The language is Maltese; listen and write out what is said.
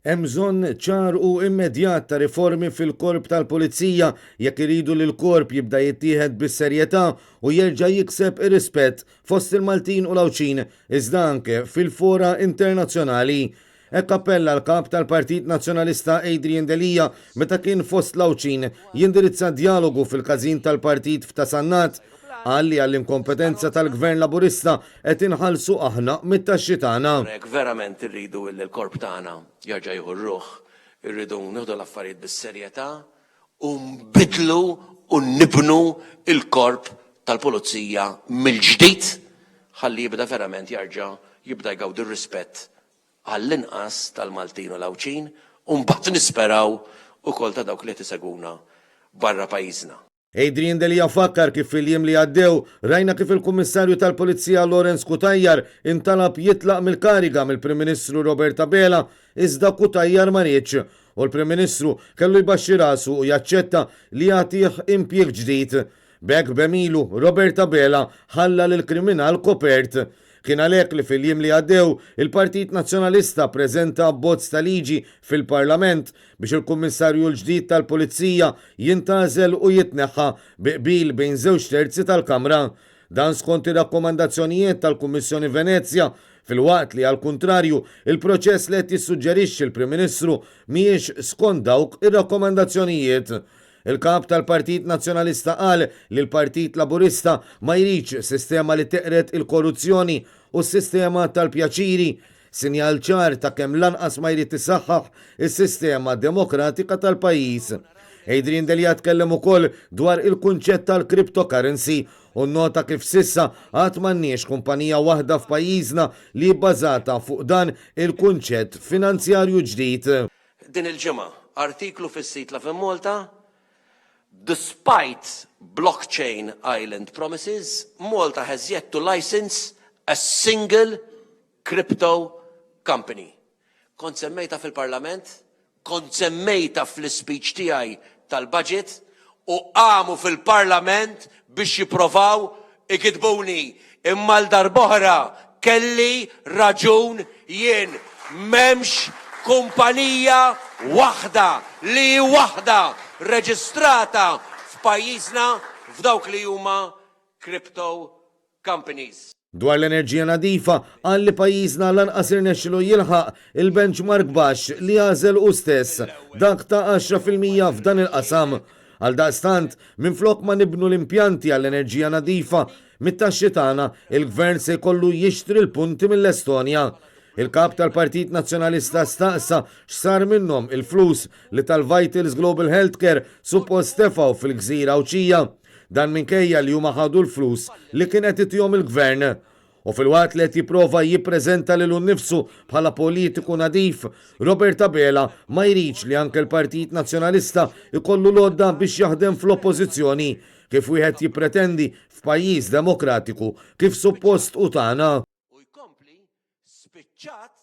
Hemm bżonn ċar u immedjat ta' riformi fil-korp tal-Pulizija jekk iridu li l-korp jibda jittieħed bis-serjetà u jerġa' jikseb ir-rispett fost il-Maltin u l-Awċin iżda anke fil-fora internazzjonali. Hekk appella l-kap tal-Partit Nazzjonalista Adrian Delija meta kien fost l-Awċin jindirizza dialogu fil-każin tal-partit f'Tasannat għalli għall-inkompetenza tal-Gvern Laburista qed inħallsu aħna mit-taxxi tagħna. Verament irridu l-korp tagħna jerġa' jieħu r-ruħ, irridu nieħdu l-affarijiet bis-serjetà u nbidlu u nibnu il-korp tal-Pulizija mill-ġdid ħalli jibda verament jibda jgawdi r-rispett għall-inqas tal-Maltin u l-Awċin u mbagħad nisperaw ukoll ta' dawk li tiseguna barra pajjiżna. Adrian Delija fakkar kif fil-jiem li għaddew rajna kif il-Kummissarju tal-Pulizija Lorenz Kutajjar intalab jitlaq mill-kariga mill-Prim Ministru Roberta Bela iżda Kutajjar ma rridx u l-Prim Ministru kellu jbaxxi rasu u jaċċetta li jagħtih impjieg ġdid. B'hekk bemilu Roberta Bela ħalla lill-kriminal kopert. Kien għalhekk li fil-jiem li għaddew il-Partit Nazzjonalista ppreżenta abbozz ta' liġi fil-Parlament biex il-Kummissarju l-ġdid tal-Pulizija jintgħażel u jitneħħa biqbil bejn żewġ terzi tal-Kamra. Dan skont ir-rakkomandazzjonijiet tal-Kummissjoni Venezja fil-waqt li għall-kuntrarju il-proċess li qed jissuġġerixxi l-Prim Ministru mhijiex skont dawk ir-rakkomandazzjonijiet. Il-kap tal-Partit Nazzjonalista qal li l-Partit Laburista ma jridx sistema li teqret il-korruzzjoni u s-sistema tal-pjaċiri, sinjal ċar ta' kemm lanqas ma jrid isaħħaħ is-sistema demokratika tal-pajjiż. Adrian Delija tkellem ukoll dwar il-kunċett tal-cryptocurrency u nota kif sissa għad m'għandniex kumpanija waħda f'pajjiżna li bbażata fuq dan il-kunċett finanzjarju ġdid. Din il-ġimgħa artiklu fis-sit la Malta. Despite blockchain island promises, Malta has yet to license a single crypto company. Kont semmejta fil-Parlament, kont semmejta fl-speech tiegħi tal-budget u għamu fil-Parlament biex jipprovaw ikitbuni. Imma l-darbohra kelli raġun jien memx kumpanija waħda reġistrata f'pajjiżna f'dawk li huma crypto companies. Dwar l-enerġija nadifa għal li pajjiżna lanqas irnexxielu jilħaq il-benchmark baxx li għażel hu stess dak ta' 10% f'dan il-qasam. Għal daqstant minflok ma nibnu l-impjanti għall-enerġija nadifa mit-taxxi tagħna il-Gvern se jkollu jixtri l-punti mill-Estonja. Il-kap tal-Partit Nazzjonalista staqsa x'sar minnhom il-flus li tal-Vitals Global Healthcare suppost tefgħu fil-Gżira Awċija. Dan minkejja li huma ħadu l-flus li kien qed itihom il-Gvern. U fil-waqt li qed jipprova jippreżenta lilu nnifsu bħala politiku nadif, Roberta Bela ma jridx li anke l-Partit Nazzjonalista ikollu lodda biex jaħdem fl-oppożizzjoni kif wieħed jippretendi f'pajjiż demokratiku kif suppost u tagħna. Spiċċat